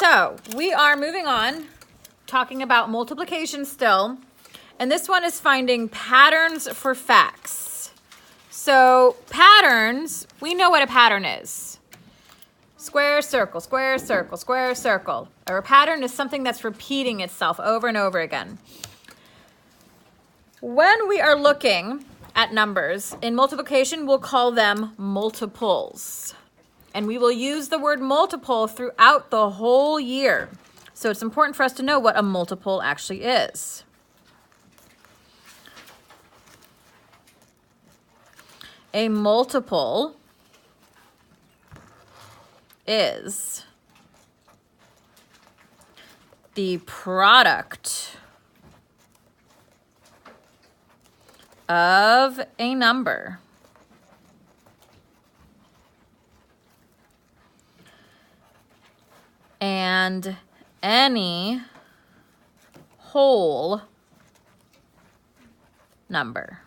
So we are moving on, talking about multiplication still. And this one is finding patterns for facts. So patterns, we know what a pattern is. Square, circle, square, circle, square, circle. Or a pattern is something that's repeating itself over and over again. When we are looking at numbers in multiplication, we'll call them multiples. And we will use the word multiple throughout the whole year. So it's important for us to know what a multiple actually is. A multiple is the product of a number and any whole number.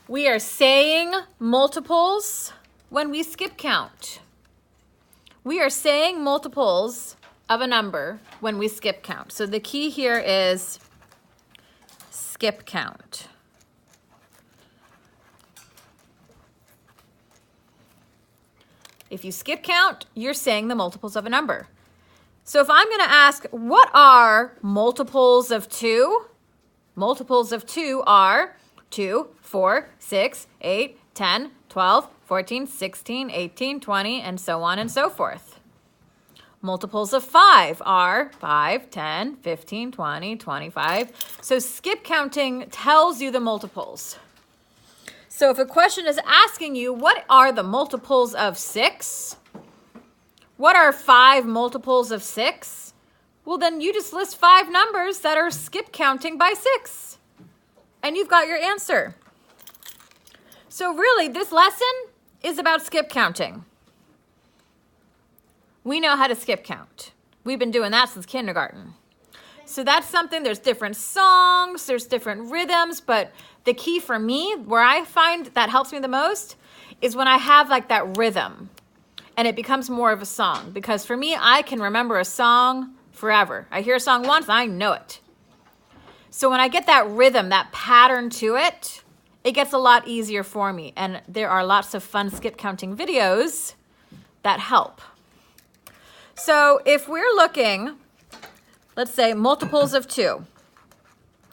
We are saying multiples when we skip count. We are saying multiples of a number when we skip count. So the key here is skip count. If you skip count, you're saying the multiples of a number. So if I'm going to ask, what are multiples of 2? Multiples of 2 are 2, 4, 6, 8, 10, 12, 14, 16, 18, 20, and so on and so forth. Multiples of 5 are 5, 10, 15, 20, 25. So skip counting tells you the multiples. So if a question is asking you, what are the multiples of 6? What are 5 multiples of 6? Well, then you just list 5 numbers that are skip counting by 6. And you've got your answer. So really, this lesson is about skip counting. We know how to skip count. We've been doing that since kindergarten. So that's something, there's different songs, there's different rhythms, but the key for me, where I find that helps me the most, is when I have like that rhythm and it becomes more of a song. Because for me, I can remember a song forever. I hear a song once, I know it. So when I get that rhythm, that pattern to it, it gets a lot easier for me. And there are lots of fun skip counting videos that help. So if we're looking, let's say multiples of 2,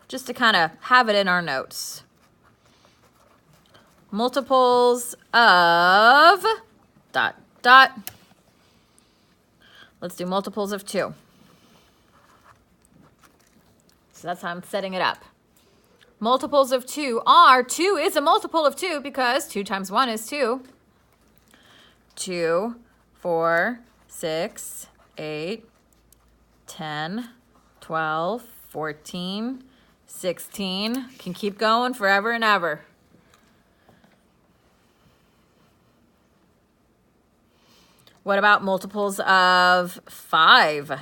just to kind of have it in our notes. Multiples of ... Let's do multiples of 2. So that's how I'm setting it up. Multiples of 2 are, 2 is a multiple of 2 because 2 times 1 is 2. 2, 4, 6, 8, 10, 12, 14, 16. Can keep going forever and ever. What about multiples of 5?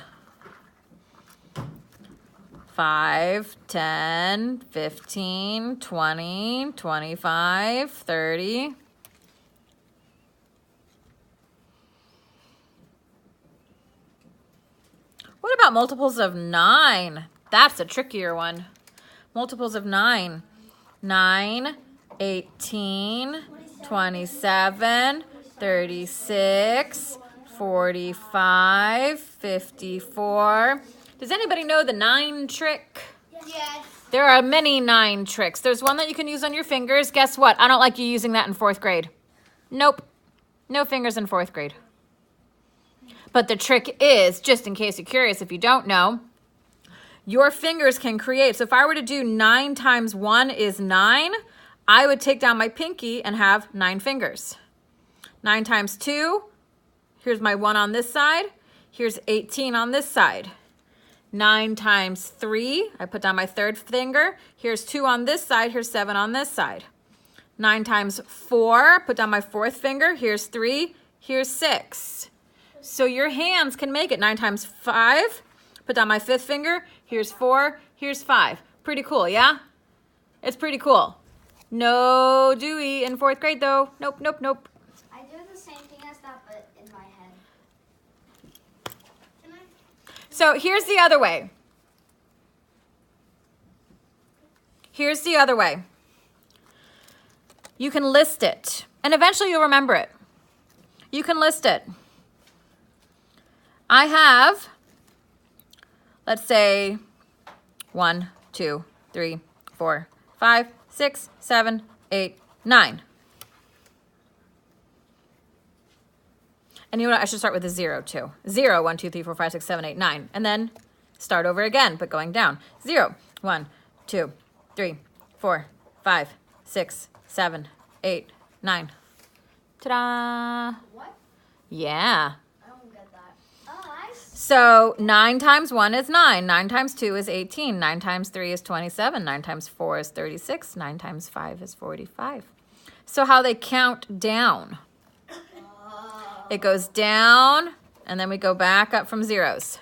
5, 10, 15, 20, 25, 30. What about multiples of 9? That's a trickier one. Multiples of 9. 9, 18, 27, 36, 45, 54. Does anybody know the 9 trick? Yes. There are many 9 tricks. There's one that you can use on your fingers. Guess what? I don't like you using that in 4th grade. Nope. No fingers in 4th grade. But the trick is, just in case you're curious, if you don't know, your fingers can create. So if I were to do 9 times 1 is 9, I would take down my pinky and have 9 fingers. 9 times 2, here's my 1 on this side. Here's 18 on this side. 9 times 3, I put down my 3rd finger. Here's 2 on this side, here's 7 on this side. 9 times 4, put down my 4th finger. Here's 3, here's 6. So your hands can make it. 9 times 5, put down my 5th finger. Here's 4, here's 5. Pretty cool, yeah? It's pretty cool. No Dewey in 4th grade though. Nope, nope, nope. I do the same thing as that, but in my head. Can I? So here's the other way. Here's the other way. You can list it, and eventually you'll remember it. You can list it. I have, let's say, 1, 2, 3, 4, 5, 6, 7, 8, 9. And you know what? I should start with a 0 too. 0, 1, 2, 3, 4, 5, 6, 7, 8, 9. And then start over again, but going down. 0, 1, 2, 3, 4, 5, 6, 7, 8, 9. Ta-da! What? Yeah. I don't get that. Oh, I see. So 9 times 1 is 9. 9 times 2 is 18. 9 times 3 is 27. 9 times 4 is 36. 9 times 5 is 45. So how they count down. It goes down, and then we go back up from zeros.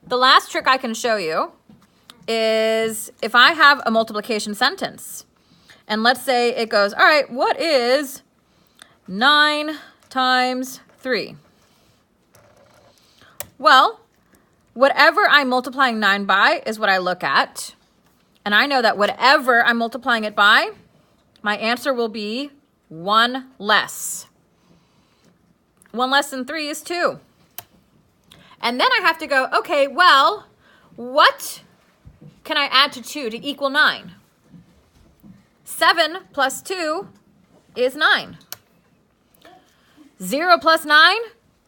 The last trick I can show you is if I have a multiplication sentence, and let's say it goes, all right, what is 9 times 3? Well, whatever I'm multiplying 9 by is what I look at. And I know that whatever I'm multiplying it by, my answer will be 1 less. 1 less than 3 is 2. And then I have to go, okay, well, what can I add to 2 to equal 9? 7 plus 2 is 9. 0 plus 9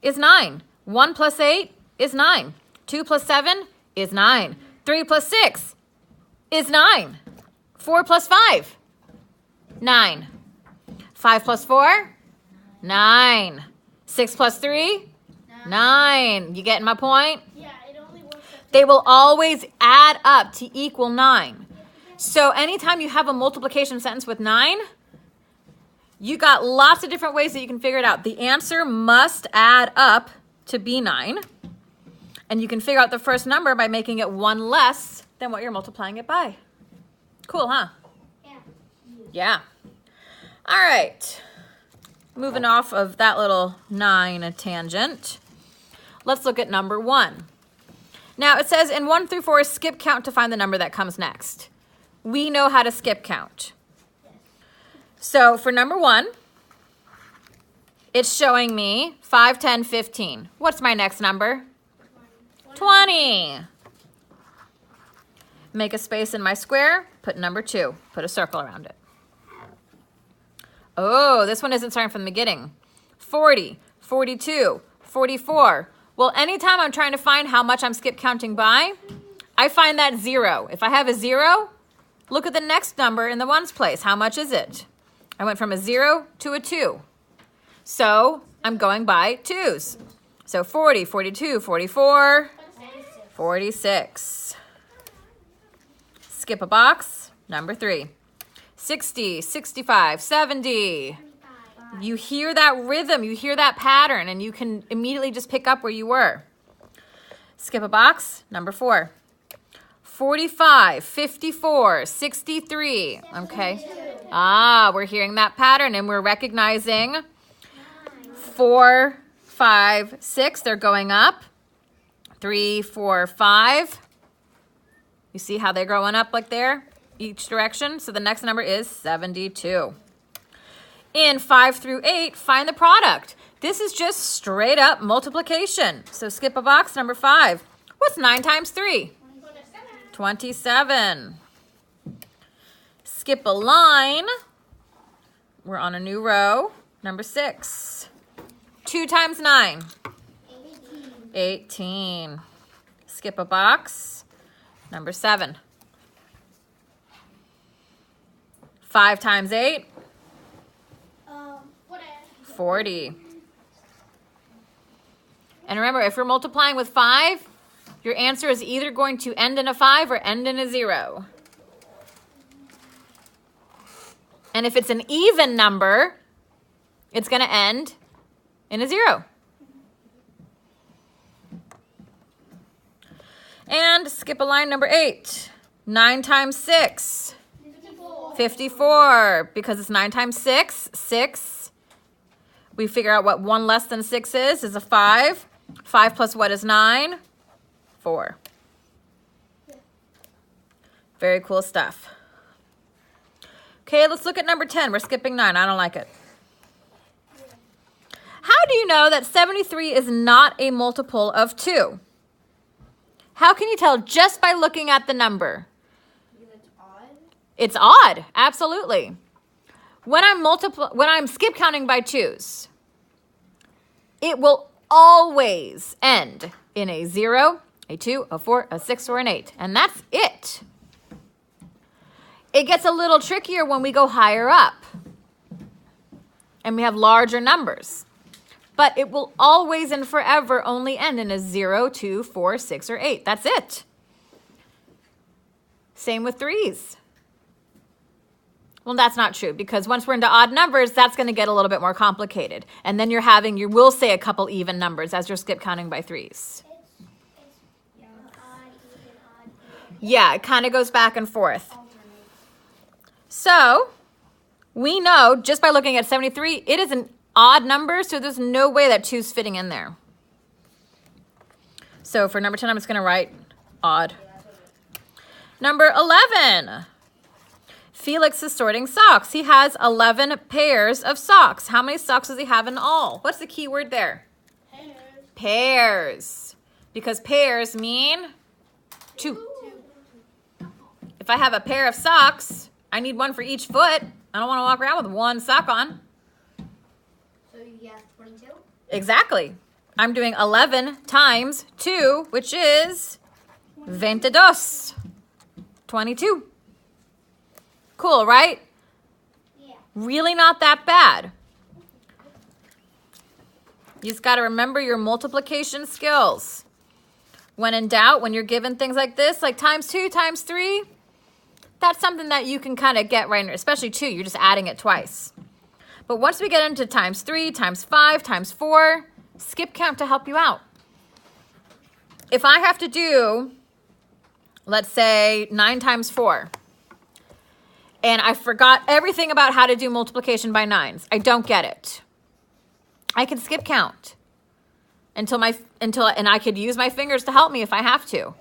is 9. 1 plus 8 is 9. 2 plus 7 is 9. 3 plus 6 is 9. 4 plus 5, 9. 5 plus 4, 9. 6 plus 3, 9. You getting my point? Yeah, it only works at They will always add up to equal 9. So anytime you have a multiplication sentence with 9, you got lots of different ways that you can figure it out. The answer must add up to be 9. And you can figure out the first number by making it 1 less than what you're multiplying it by. Cool, huh? Yeah. Yeah. All right. Moving off of that little 9 tangent, let's look at number 1. Now it says in 1 through 4, skip count to find the number that comes next. We know how to skip count. So for number 1, it's showing me 5, 10, 15. What's my next number? 20. Make a space in my square, put number 2, put a circle around it. Oh, this one isn't starting from the beginning. 40, 42, 44. Well, anytime I'm trying to find how much I'm skip counting by, I find that 0. If I have a 0, look at the next number in the ones place. How much is it? I went from a 0 to a 2. So I'm going by 2s. So 40, 42, 44, 46. Skip a box, number 3. 60, 65, 70. You hear that rhythm, you hear that pattern, and you can immediately just pick up where you were. Skip a box, number 4. 45, 54, 63. Okay. We're hearing that pattern, and we're recognizing 4, 5, 6. They're going up. 3, 4, 5. You see how they're growing up like there? Each direction. So the next number is 72. In 5 through 8, find the product. This is just straight up multiplication. So skip a box, number 5. What's 9 times 3? 27. Skip a line. We're on a new row. Number 6. 2 times 9. 18. Skip a box. Number 7. 5 times 8. 40. And remember, if we're multiplying with 5, your answer is either going to end in a 5 or end in a 0. And if it's an even number, it's going to end in a 0. And skip a line, number 8. 9 times 6. 54, because it's 9 times 6, 6. We figure out what 1 less than 6 is a 5. 5 plus what is 9? 4. Very cool stuff. Okay, let's look at number 10. We're skipping 9. I don't like it. How do you know that 73 is not a multiple of 2? How can you tell just by looking at the number? It's odd. It's odd, absolutely. When I'm skip counting by 2s, it will always end in a 0, a 2, a 4, a 6, or an 8. And that's it. It gets a little trickier when we go higher up and we have larger numbers. But it will always and forever only end in a 0, 2, 4, 6, or 8. That's it. Same with 3s. Well, that's not true, because once we're into odd numbers, that's going to get a little bit more complicated. And then you will say a couple even numbers as you're skip counting by 3s. It's odd, even, odd, even. Yeah, it kind of goes back and forth. So we know just by looking at 73, it is an odd number, so there's no way that 2's fitting in there. So for number 10, I'm just going to write odd. Number 11. Felix is sorting socks. He has 11 pairs of socks. How many socks does he have in all? What's the key word there? Pairs. Because pairs mean 2. If I have a pair of socks, I need one for each foot. I don't want to walk around with one sock on. So you have 22? Exactly. I'm doing 11 times 2, which is 22. 22. Cool, right? Yeah. Really not that bad. You just got to remember your multiplication skills. When in doubt, when you're given things like this, like times 2, times 3, that's something that you can kind of get right, especially 2. You're just adding it twice. But once we get into times 3, times 5, times 4, skip count to help you out. If I have to do, let's say, 9 times 4, and I forgot everything about how to do multiplication by 9s, I don't get it. I can skip count and I could use my fingers to help me if I have to.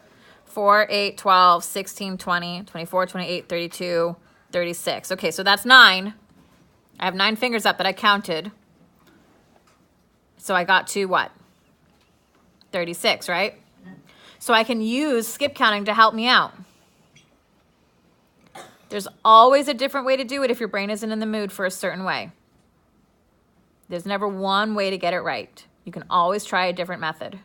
4, 8, 12, 16, 20, 24, 28, 32, 36. Okay, so that's 9. I have 9 fingers up that I counted. So I got to what? 36, right? So I can use skip counting to help me out. There's always a different way to do it if your brain isn't in the mood for a certain way. There's never one way to get it right. You can always try a different method.